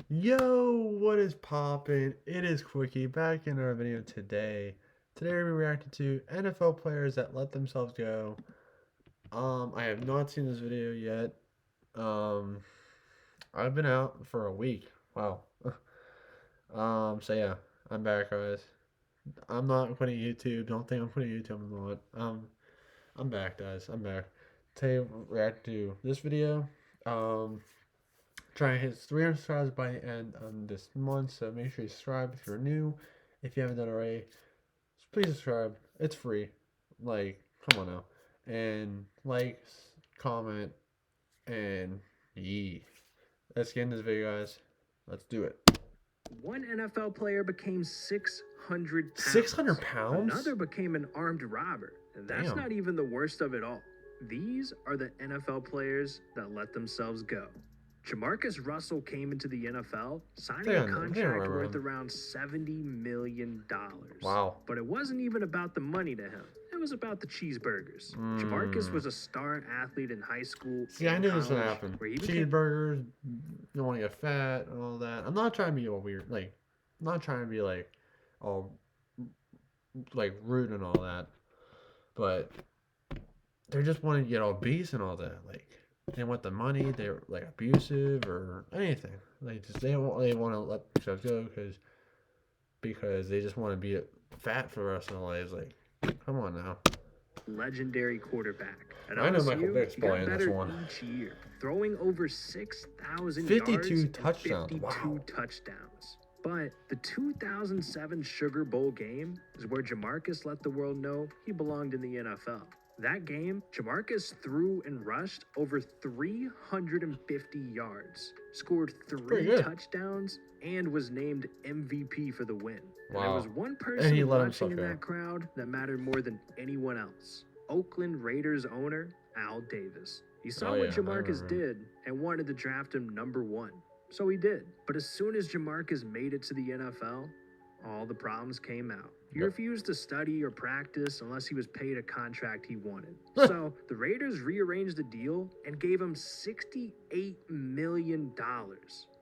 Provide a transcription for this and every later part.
Yo, what is poppin'? It is Quickie back in our video today. Today we're reacting to NFL players that let themselves go. I have not seen this video yet. Um, I've been out for a week. Wow. So yeah, I'm back, guys. I'm not quitting YouTube. Don't think I'm quitting YouTube. I'm not. I'm back, guys. I'm back. Today we react to this video. Um, Try and hit 300 subscribers by the end of this month. So make sure you subscribe if you're new. If you haven't done already, please subscribe. It's free. Like, come on now. And like, comment, and yee. Let's get into this video, guys. Let's do it. One NFL player became 600 pounds. 600 pounds? Another became an armed robber. And that's Damn. not even the worst of it all. These are the NFL players that let themselves go. Jamarcus Russell came into the NFL, signing a contract worth around $70 million. Wow. But it wasn't even about the money to him. It was about the cheeseburgers. Jamarcus was a star athlete in high school. See, I knew this would happen. Cheeseburgers, you don't want to get fat and all that. I'm not trying to be all weird. Like, I'm not trying to be like all like rude and all that. But they just want to get obese and all that. Like, they want the money. They're like abusive or anything. They want to let themselves go because they just want to be fat for the rest of their lives. Like, come on now. Legendary quarterback. At I know LSU, Michael Vick's playing this one. Each year, throwing over 6,000 52 touchdowns. 52 wow. touchdowns. But the 2007 Sugar Bowl game is where Jamarcus let the world know he belonged in the NFL. That game, Jamarcus threw and rushed over 350 yards, scored 3 touchdowns, and was named MVP for the win. Wow. And there was one person watching in that crowd that mattered more than anyone else. Oakland Raiders owner Al Davis. He saw what Jamarcus did and wanted to draft him #1. So he did. But as soon as Jamarcus made it to the NFL, all the problems came out. He refused to study or practice unless he was paid a contract he wanted. So the Raiders rearranged the deal and gave him $68 million.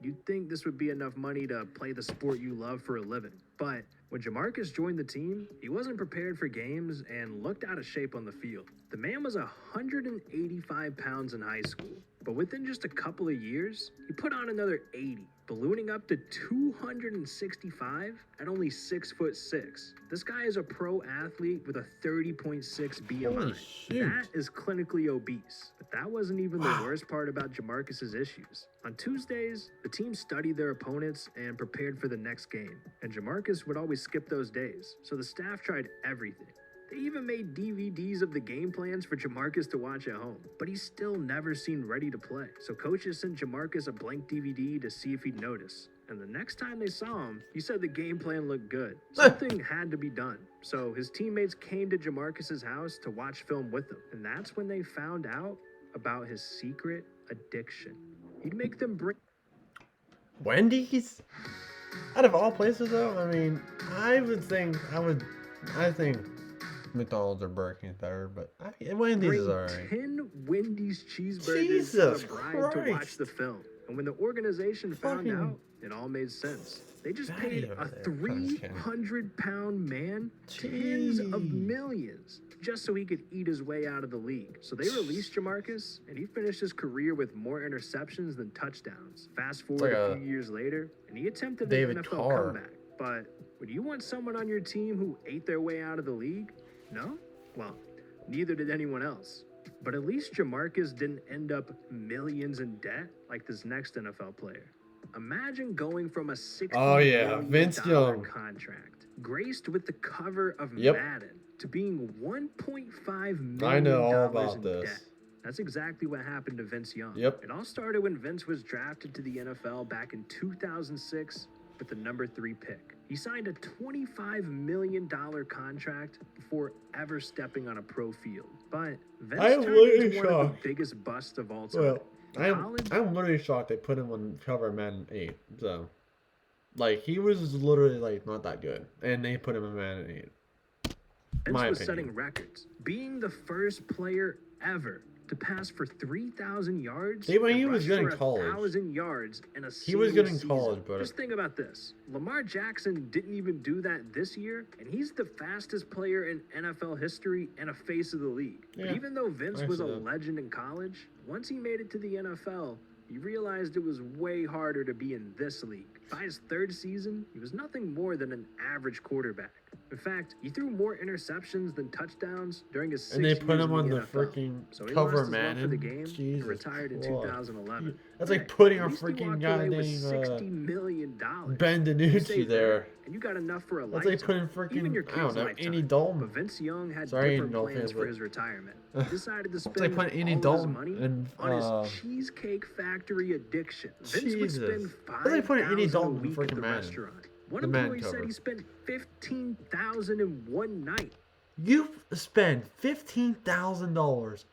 You'd think this would be enough money to play the sport you love for a living. But when Jamarcus joined the team, he wasn't prepared for games and looked out of shape on the field. The man was 185 pounds in high school, but within just a couple of years, he put on another 80, ballooning up to 265 at only 6'6". This guy is a pro athlete with a 30.6 BMI. That is clinically obese. But that wasn't even the worst part about Jamarcus's issues. On Tuesdays, the team studied their opponents and prepared for the next game. And Jamarcus would always skip those days, so the staff tried everything. They even made DVDs of the game plans for Jamarcus to watch at home, but he still never seemed ready to play. So coaches sent Jamarcus a blank DVD to see if he'd notice. And the next time they saw him, he said the game plan looked good. Something had to be done. So his teammates came to Jamarcus's house to watch film with him. And that's when they found out about his secret addiction. He'd make them bring Wendy's? Out of all places though, I mean, I think McDonald's or Burger King better, but Wendy's is alright. 10 Wendy's cheeseburgers to bribe to watch the film. And when the organization found out, it all made sense. They just paid a 300-pound man tens of millions just so he could eat his way out of the league. So they released Jamarcus, and he finished his career with more interceptions than touchdowns. Fast forward a few years later, and he attempted an NFL comeback. But would you want someone on your team who ate their way out of the league? No? Well, neither did anyone else. But at least Jamarcus didn't end up millions in debt like this next NFL player. Imagine going from a $60 million contract, graced with the cover of Madden, to being $1.5 million I know all about in this. debt. That's exactly what happened to Vince Young. Yep. It all started when Vince was drafted to the NFL back in 2006 with the #3 pick. He signed a $25 million contract before ever stepping on a pro field. But Vince turned into one of the biggest busts of all time. Well, I'm literally shocked they put him on cover of Madden 8. So, like, he was literally, like, not that good. And they put him in Madden 8. Vince was setting records, being the first player ever to to pass for 3,000 yards. See, when he was rush good in for college. 1,000 yards in a He was good in season. college, but Just think about this. Lamar Jackson didn't even do that this year, and he's the fastest player in NFL history and a face of the league. Yeah, But even though Vince I was a see that. legend in college, once he made it to the NFL, he realized it was way harder to be in this league. By his third season, he was nothing more than an average quarterback. In fact, he threw more interceptions than touchdowns during his 6 And they years put him in on the the NFL. freaking So he cover lost his love man for the and game and Jesus retired in Christ. 2011. That's like Hey, putting at a least he freaking walked away with goddamn $60 million. Ben You DiNucci saved there. that, and you got enough for a That's lifetime. like putting Even your freaking, I don't kid's know, lifetime. Andy But Dalton. Vince Young had Sorry, different no plans offense, for but- his retirement. He decided to It's like spend putting Andy all his Dalton money and on his Cheesecake Factory addiction. Vince would Jesus. spend That's like putting Andy $5,000 a Dalton in week at freaking the Madden. restaurant. One The Madden employee said cover. he spent $15,000 in one night. You spend $15,000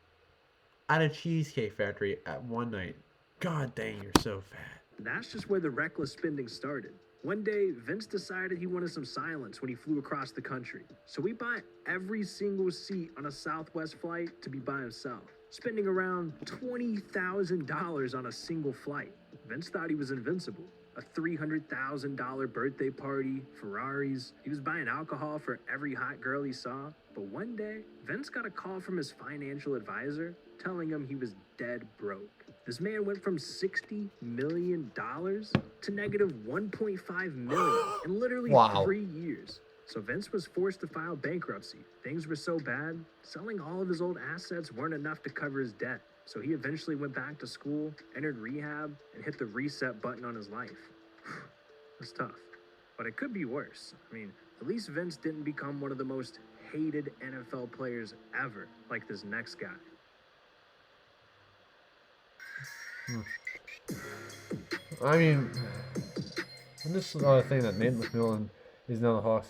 at a Cheesecake Factory at one night. God dang, you're so fat. That's just where the reckless spending started. One day, Vince decided he wanted some silence when he flew across the country. So he bought every single seat on a Southwest flight to be by himself, spending around $20,000 on a single flight. Vince thought he was invincible. A $300,000 birthday party, Ferraris. He was buying alcohol for every hot girl he saw. But one day, Vince got a call from his financial advisor telling him he was dead broke. This man went from $60 million to negative $1.5 million in literally Wow. 3 years. So Vince was forced to file bankruptcy. Things were so bad, selling all of his old assets weren't enough to cover his debt. So he eventually went back to school, entered rehab, and hit the reset button on his life. That's tough. But it could be worse. I mean, at least Vince didn't become one of the most hated NFL players ever, like this next guy. I mean, and this is another thing that Nate McMillan is now the Hawks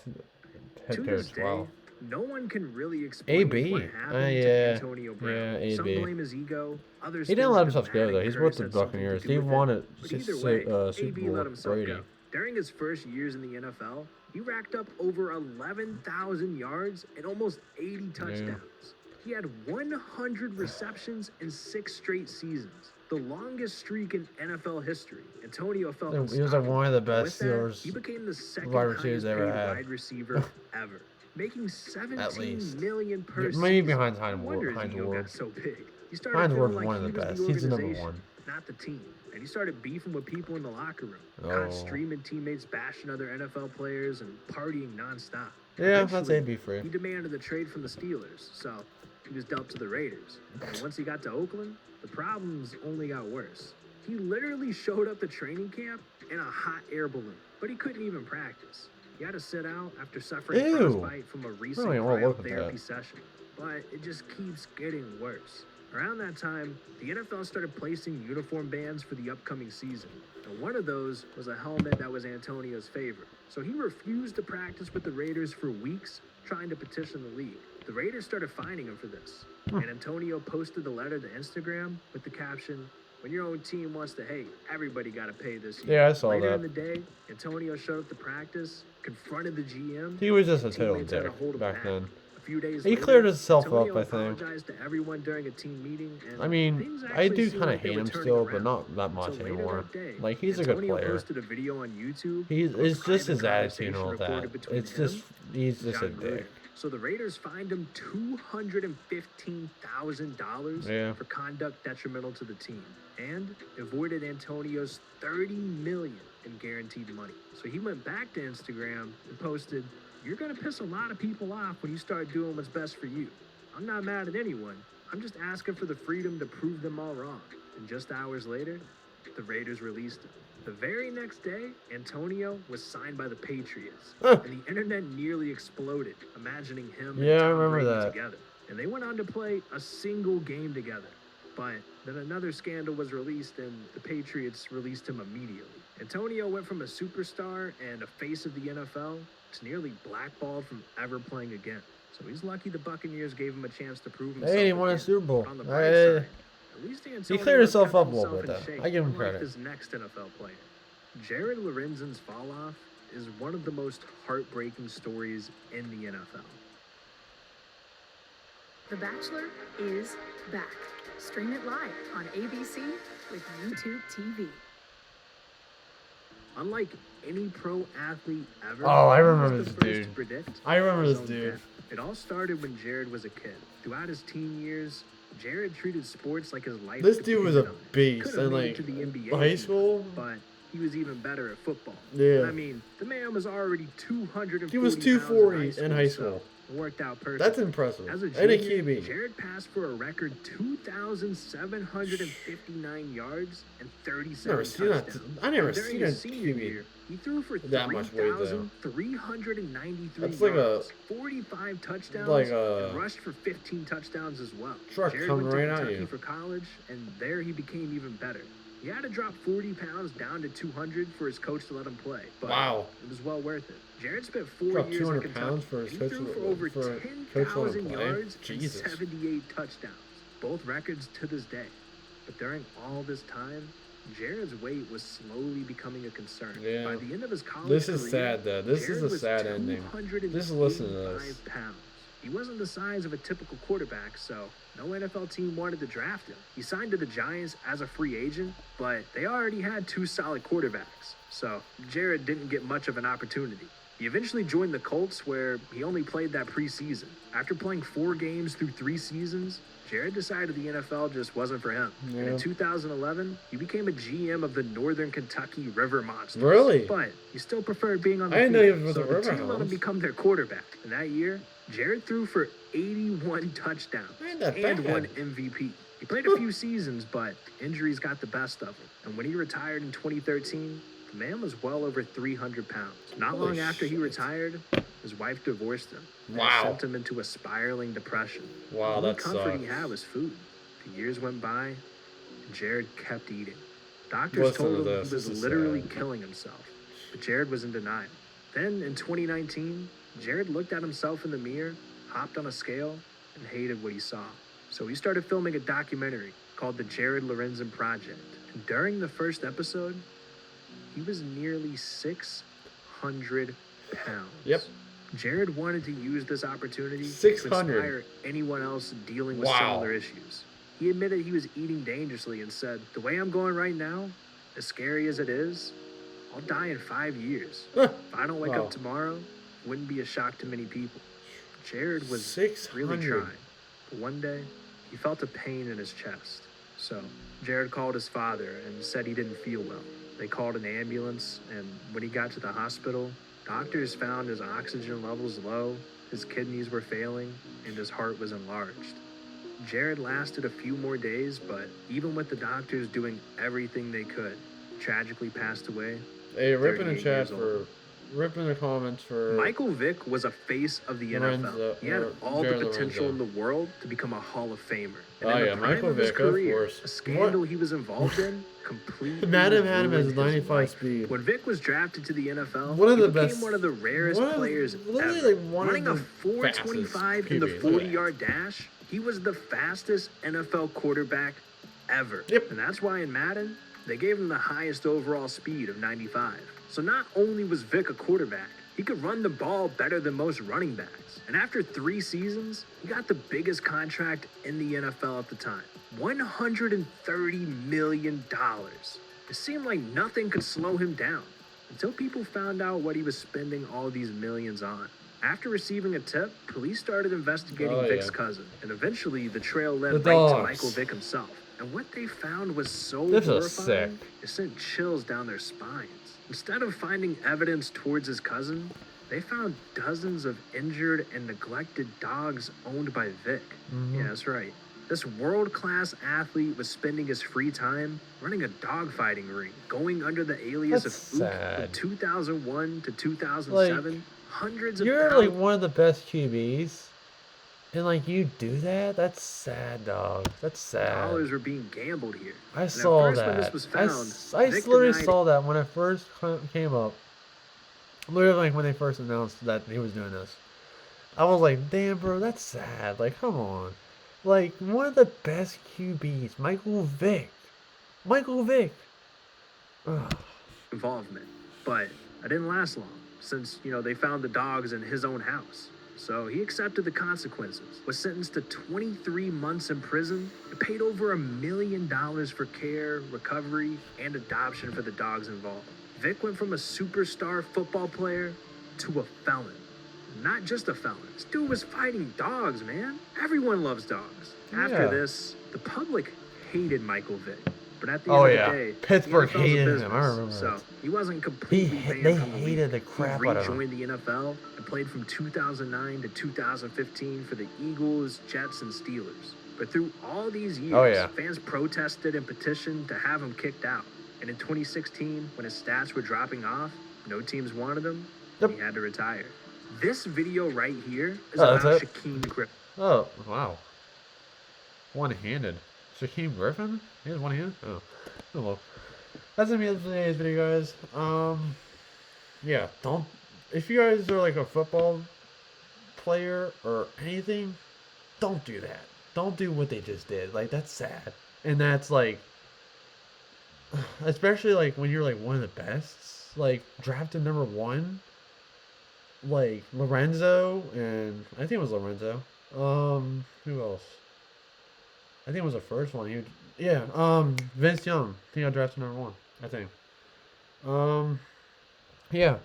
head To this coach. day, Wow. no one can really explain AB. what happened to Yeah. Antonio Brown. Yeah, Some AB. blame his ego, others He didn't think let the himself go, though. Madden He's curse with the had something to Buccaneers. do He with won it. a But either way, Super AB Bowl let with himself Brady. go. During his first years in the NFL, he racked up over 11,000 yards and almost 80 touchdowns. He had 100 receptions in 6 straight seasons, the longest streak in NFL history. Antonio felt He was like unstoppable. one of the best With that, Steelers he became the second wide receivers highest they ever paid had. wide receiver ever, making 17 least. million per Maybe season. behind No Hines wonder his Hines ego Ward. got so big. He started Hines feeling Ward's like one of he the was best. the He's the number organization, one. not the team. And he started beefing with people in the locker room, Oh. caught streaming teammates bashing other NFL players and partying nonstop. Yeah, that's Eventually, AB free. he demanded a trade from the Steelers, so he was dealt to the Raiders. And once he got to Oakland, the problems only got worse. He literally showed up to training camp in a hot air balloon, but he couldn't even practice. He had to sit out after suffering Ew. frostbite from a recent I don't even wanna look at cryotherapy that. session. But it just keeps getting worse. Around that time, the NFL started placing uniform bans for the upcoming season. And one of those was a helmet that was Antonio's favorite. So he refused to practice with the Raiders for weeks, trying to petition the league. The Raiders started fining him for this. And Antonio posted the letter to Instagram with the caption, "When your own team wants to hate, everybody got to pay this year." Yeah, I saw Later that. in the day, Antonio showed up to practice, confronted the GM. He was just a and total teammates had to dick hold him back then. A few days He later, cleared himself Antonio up, I think. apologized to everyone during a team meeting. And I mean, things I actually do seemed kind of like they hate were him turning still, but around. not that much So later anymore. that day, Like, he's a good Antonio player. posted a video on YouTube. He's of a it's just private his attitude and all conversation that. recorded between It's just him he's and just a John Gruden. dick. So the Raiders fined him $215,000 Yeah. for conduct detrimental to the team and avoided Antonio's $30 million in guaranteed money. So he went back to Instagram and posted, "You're going to piss a lot of people off when you start doing what's best for you. I'm not mad at anyone. I'm just asking for the freedom to prove them all wrong." And just hours later, the Raiders released him. The very next day, Antonio was signed by the Patriots, and the internet nearly exploded, imagining him and Yeah, I Tom remember Brady that. together. And they went on to play a single game together. But then another scandal was released, and the Patriots released him immediately. Antonio went from a superstar and a face of the NFL to nearly blackballed from ever playing again. So he's lucky the Buccaneers gave him a chance to prove himself. Hey, he won a again. Super Bowl. But on the bright side, at least Antonio cleared himself kept up a little himself bit, in though. shape, I give him unlike credit. This next NFL player, Jared Lorenzen's fall off is one of the most heartbreaking stories in the NFL. The Bachelor is back. Stream it live on ABC with YouTube TV. Unlike any pro athlete ever, Oh, I he was remember the this first dude. to predict I remember his this own dude. death. It all started when Jared was a kid. Throughout his teen years, Jared treated sports like his life. This dude was a depended on it. beast Could've in made it like to the NBA high even, school. but he was even better at football. Yeah. And I mean, the man was already 240 He was pounds 240 in high so school. it worked out perfect. That's impressive. As a And a junior, QB. Jared passed for a record 2,759 yards and 37 Never seen that. touchdowns. I never And during seen a his senior QB year, he threw for that much weight, though. 3,393 That's like a- yards, 45 touchdowns, like and rushed for 15 touchdowns as well. truck Jared coming went to right at Kentucky you. for college, and there he became even better. He had to drop 40 pounds down to 200 for his coach to let him play. But Wow. it was well worth it. Jared spent 4 Dropped years in 200 Kentucky. pounds for his He coach threw to- for over for a coach to let him 10,000 play? yards Jesus. and 78 touchdowns. Both records to this day. But during all this time, Jared's weight was slowly becoming a concern. Yeah. By the end of his college This is career, sad, though. This Jared is a was sad ending. 285 Just listen to this. pounds. He wasn't the size of a typical quarterback, so no NFL team wanted to draft him. He signed to the Giants as a free agent, but they already had 2 solid quarterbacks, so Jared didn't get much of an opportunity. He eventually joined the Colts, where he only played that preseason. After playing 4 games through 3 seasons, Jared decided the NFL just wasn't for him. And Yeah. in 2011, he became a GM of the Northern Kentucky River Monsters. Really? But he still preferred being on the I didn't know field, he was so with the the team let him Riverhounds. become their quarterback. And that year, Jared threw for 81 touchdowns Ain't that and bad. won MVP. He played a few seasons, but injuries got the best of him. And when he retired in 2013, the man was well over 300 pounds. Not Holy long after he shit. retired, his wife divorced him. And Wow. sent him into a spiraling depression. Wow, The only that comfort he sucks. had was food. The years went by, and Jared kept eating. Doctors Listen told to him this. he was This is literally sad. killing himself. But Jared was in denial. Then in 2019, Jared looked at himself in the mirror, hopped on a scale, and hated what he saw. So he started filming a documentary called The Jared Lorenzen Project. And during the first episode, he was nearly 600 pounds. Yep. Jared wanted to use this opportunity 600. to inspire anyone else dealing with Wow. similar issues. He admitted he was eating dangerously and said, "The way I'm going right now, as scary as it is, I'll die in 5 years. If I don't wake Wow. up tomorrow, it wouldn't be a shock to many people." Jared was 600. really trying. But one day, he felt a pain in his chest. So, Jared called his father and said he didn't feel well. They called an ambulance, and when he got to the hospital, doctors found his oxygen levels low, his kidneys were failing, and his heart was enlarged. Jared lasted a few more days, but even with the doctors doing everything they could, he tragically passed away. Hey, rip in the 38 chat years for... old. Rip in the comments for... Michael Vick was a face of the NFL. Lorenzo- He had all the Jared potential Lorenzo. in the world to become a Hall of Famer. And Oh, in the yeah, prime Michael of his Vick, of career, course. a scandal he was involved in completely Madden had him as ruined his 95 life. speed. When Vick was drafted to the NFL, One of he the became best- one of the rarest one of the- players literally ever. like one of Running a the 4.25 in the fastest QBs. Look at that. 40-yard dash, he was the fastest NFL quarterback ever. Yep. And that's why in Madden, they gave him the highest overall speed of 95. So not only was Vick a quarterback, he could run the ball better than most running backs. And after 3 seasons, he got the biggest contract in the NFL at the time. $130 million. It seemed like nothing could slow him down until people found out what he was spending all these millions on. After receiving a tip, police started investigating Oh, Vick's yeah. cousin, and eventually the trail led The right to dogs. Michael Vick himself. And what they found was so This is horrifying, sick. it sent chills down their spines. Instead of finding evidence towards his cousin, they found dozens of injured and neglected dogs owned by Vick. Mhm. Yeah, that's right. This world-class athlete was spending his free time running a dogfighting ring, going under the alias That's of Ook sad. from 2001 to 2007. Hundreds of You're thousands. like one of the best QBs. And like you do that? That's sad, dog. That's sad. Dollars were being gambled here. I at saw first, when that. this was I found, Vick literally denied saw that when it first came up. Literally, like when they first announced that he was doing this, I was like, "Damn, bro, that's sad. Like, come on, like one of the best QBs, Michael Vick. Michael Vick. Ugh. involvement. But it didn't last long, since, they found the dogs in his own house. so he accepted the consequences, was sentenced to 23 months in prison, and paid over $1 million for care, recovery, and adoption for the dogs involved. Vic went from a superstar football player to a felon. Not just a felon. This dude was fighting dogs, man. Everyone loves dogs. After this, the public hated Michael Vick. But at the end of the day, Pittsburgh the NFL's a hated business, him. I remember. So he wasn't completely banned they from the hated league. the crap He out of him. rejoined the NFL and played from 2009 to 2015 for the Eagles, Jets, and Steelers. But through all these years, fans protested and petitioned to have him kicked out. And in 2016, when his stats were dropping off, no teams wanted him, and he had to retire. This video right here is about Shaquem Griffin. Oh, wow. One-handed. Shaquem Griffin? He has one hand? Oh. Well. That's gonna be it for today's video, guys. Yeah, if you guys are like a football player or anything, don't do that. Don't do what they just did. Like, that's sad. And that's like, especially like when you're like one of the best, like drafted number 1, like Lorenzo, and I think it was Lorenzo. Who else? I think it was the first one. Vince Young. I think I drafted number 1. I think. Yeah,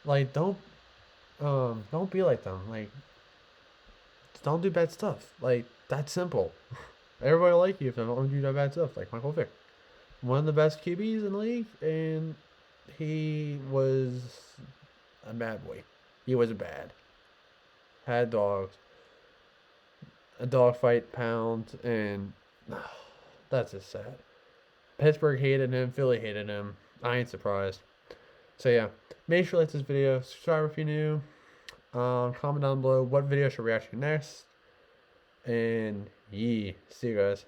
like don't be like them. Like, don't do bad stuff. Like, that's simple. Everybody will like you if they don't do that bad stuff. Like Michael Vick, one of the best QBs in the league, and he was a bad boy. He was bad. Had dogs. A dog fight pound, and that's just sad. Pittsburgh hated him. Philly hated him. I ain't surprised. So yeah, make sure to like this video. Subscribe if you're new. Comment down below what video should we react to next. And see you guys.